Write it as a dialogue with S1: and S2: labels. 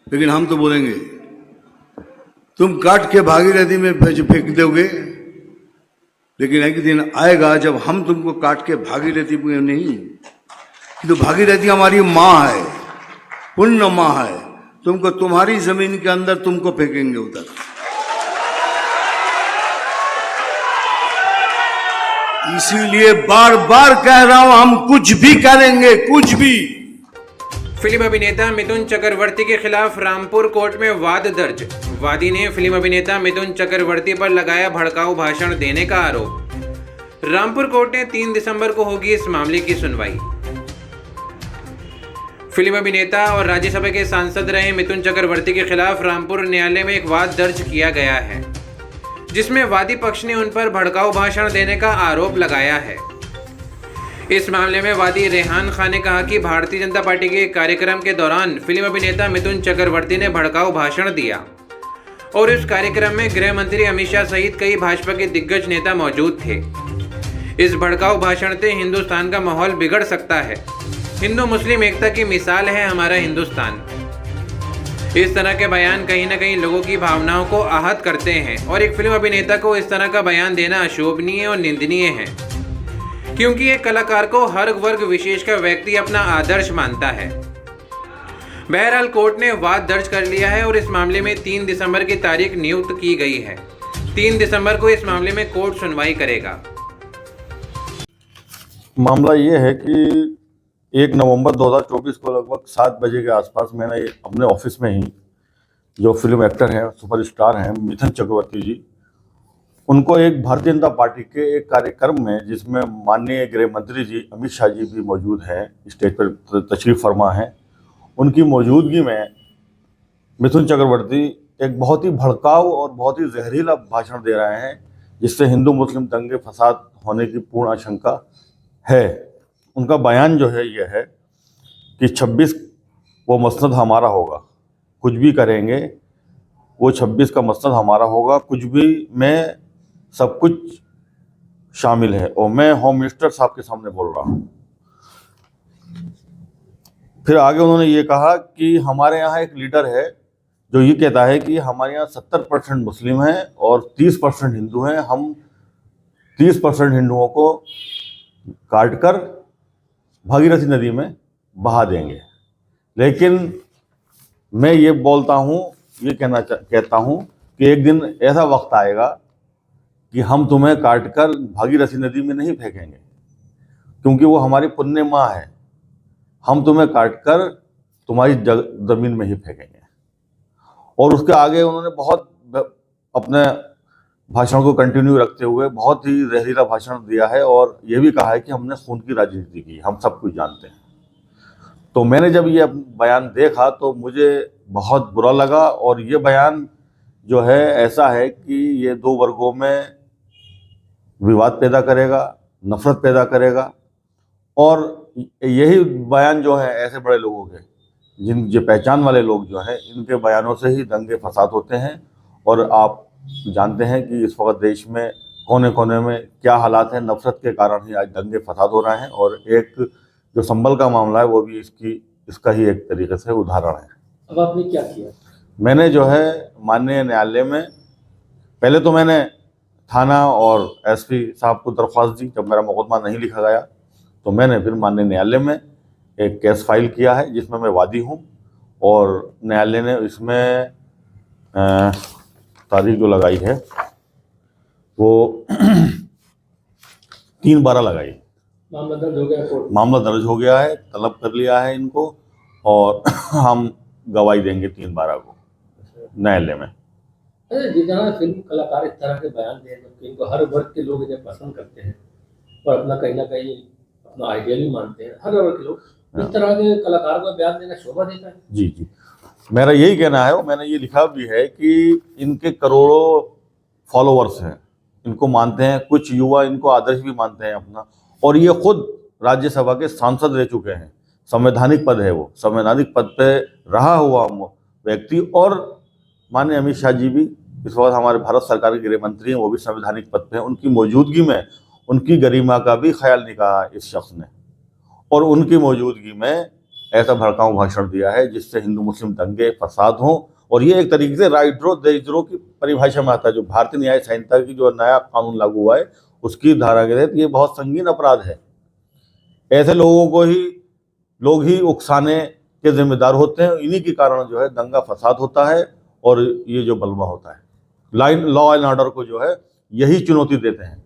S1: लेकिन हम तो बोलेंगे तुम काट के भागीरथी में फेंक दोगे, लेकिन एक दिन आएगा जब हम तुमको काट के भागीरथी में नहीं, तो भागीरथी हमारी माँ है, पुण्य माँ है, तुमको तुम्हारी जमीन के अंदर तुमको फेंकेंगे उधर। इसीलिए बार बार कह रहा हूं, हम कुछ भी करेंगे, कुछ भी।
S2: फिल्म अभिनेता मिथुन चक्रवर्ती के खिलाफ रामपुर कोर्ट में वाद दर्ज। वादी ने फिल्म अभिनेता मिथुन चक्रवर्ती पर लगाया भड़काऊ भाषण देने का आरोप। रामपुर कोर्ट ने 3 दिसंबर को होगी इस मामले की सुनवाई। फिल्म अभिनेता और राज्यसभा के सांसद रहे मिथुन चक्रवर्ती के खिलाफ रामपुर न्यायालय में एक वाद दर्ज किया गया है, जिसमें वादी पक्ष ने उन पर भड़काऊ भाषण देने का आरोप लगाया है। इस मामले में वादी रेहान खान ने कहा कि भारतीय जनता पार्टी के कार्यक्रम के दौरान फिल्म अभिनेता मिथुन चक्रवर्ती ने भड़काऊ भाषण दिया और इस कार्यक्रम में गृह मंत्री अमित शाह सहित कई भाजपा के दिग्गज नेता मौजूद थे। इस भड़काऊ भाषण से हिंदुस्तान का माहौल बिगड़ सकता है। हिंदू मुस्लिम एकता की मिसाल है हमारा हिंदुस्तान। इस तरह के बयान कहीं न कहीं लोगों की भावनाओं को आहत करते हैं और एक फिल्म अभिनेता को इस तरह का बयान देना अशोभनीय और निंदनीय है, क्योंकि एक कलाकार को हर वर्ग विशेष का व्यक्ति अपना आदर्श मानता है। बहरहाल कोर्ट ने वाद दर्ज कर लिया है और इस मामले में 3 दिसंबर की तारीख नियुक्त की गई है। 3 दिसंबर को इस मामले में कोर्ट सुनवाई करेगा।
S3: मामला ये है कि 1 नवंबर 2024 को लगभग 7 बजे के आसपास मैंने अपने ऑफिस में ही जो फिल्म एक्टर हैं, सुपरस्टार हैं मिथुन चक्रवर्ती जी, उनको एक भारतीय जनता पार्टी के एक कार्यक्रम में, जिसमें माननीय गृह मंत्री जी अमित शाह जी भी मौजूद हैं, स्टेज पर तशरीफ फरमा हैं, उनकी मौजूदगी में मिथुन चक्रवर्ती एक बहुत ही भड़काऊ और बहुत ही जहरीला भाषण दे रहे हैं, जिससे हिंदू मुस्लिम दंगे फसाद होने की पूर्ण आशंका है। उनका बयान जो है ये है कि 26 वो मसनद हमारा होगा, कुछ भी करेंगे वो 26 का मसनद हमारा होगा, कुछ भी में सब कुछ शामिल है। और मैं होम मिनिस्टर साहब के सामने बोल रहा हूँ। फिर आगे उन्होंने ये कहा कि हमारे यहाँ एक लीडर है जो ये कहता है कि हमारे यहाँ 70% मुस्लिम हैं और 30% हिंदू हैं, हम 30% हिंदुओं को काट कर भागीरथी नदी में बहा देंगे। लेकिन मैं ये बोलता हूँ, ये कहता हूँ कि एक दिन ऐसा वक्त आएगा कि हम तुम्हें काटकर भागीरथी नदी में नहीं फेंकेंगे, क्योंकि वो हमारी पुण्य माँ है। हम तुम्हें काटकर तुम्हारी ज़मीन में ही फेंकेंगे। और उसके आगे उन्होंने बहुत अपने भाषण को कंटिन्यू रखते हुए बहुत ही जहरीला भाषण दिया है और ये भी कहा है कि हमने खून की राजनीति की, हम सब कुछ जानते हैं। तो मैंने जब ये बयान देखा तो मुझे बहुत बुरा लगा। और ये बयान जो है ऐसा है कि ये 2 वर्गों में विवाद पैदा करेगा, नफरत पैदा करेगा। और यही बयान जो है ऐसे बड़े लोगों के, जो पहचान वाले लोग जो हैं, इनके बयानों से ही दंगे फसाद होते हैं। और आप जानते हैं कि इस वक्त देश में कोने कोने में क्या हालात हैं, नफरत के कारण ही आज दंगे फसाद हो रहे हैं। और एक जो संभल का मामला है वो भी इसका ही एक तरीके से उदाहरण है।
S4: अब आपने क्या किया?
S3: मैंने जो है माननीय न्यायालय में, पहले तो मैंने थाना और एसपी साहब को दरख्वास्त दी। जब मेरा मुकदमा नहीं लिखा गया तो मैंने फिर माननीय न्यायालय में एक केस फाइल किया है, जिसमें मैं वादी हूँ। और न्यायालय ने इसमें तारीख जो लगाई है वो 3/12 लगाई।
S4: मामला दर्ज हो गया कोर्ट?
S3: मामला दर्ज हो गया है, तलब कर लिया है इनको और हम गवाही देंगे 3/12 को न्यायालय में।
S4: अरे जितना फिल्म कलाकार इस तरह के बयान दे, जबकि इनको हर वर्ग के लोग इन्हें पसंद करते हैं और अपना कहीं ना कहीं अपना आइडियल भी मानते हैं, हर वर्ग के लोग, इस तरह के कलाकार को बयान देना शोभा देता है।
S3: जी जी, मेरा यही कहना है। मैंने ये लिखा भी है कि इनके करोड़ों फॉलोअर्स हैं, इनको मानते हैं, कुछ युवा इनको आदर्श भी मानते हैं अपना। और ये खुद राज्यसभा के सांसद रह चुके हैं, संवैधानिक पद है वो, संवैधानिक पद पे रहा हुआ व्यक्ति। और माननीय अमित शाह जी भी इस वक्त हमारे भारत सरकार के गृह मंत्री हैं, वो भी संवैधानिक पद पे हैं। उनकी मौजूदगी में उनकी गरिमा का भी ख्याल नहीं कहा इस शख्स ने। और उनकी मौजूदगी में ऐसा भड़काऊ भाषण दिया है जिससे हिंदू मुस्लिम दंगे फसाद हों। और ये एक तरीके से राइट ड्रो देशद्रोह की परिभाषा में आता है। जो भारतीय न्याय संहिता की जो नया कानून लागू हुआ है उसकी धारा के तहत ये बहुत संगीन अपराध है। ऐसे लोग ही उकसाने के जिम्मेदार होते हैं। इन्हीं के कारण जो है दंगा फसाद होता है और ये जो बलवा होता है। लॉ एंड ऑर्डर को जो है यही चुनौती देते हैं।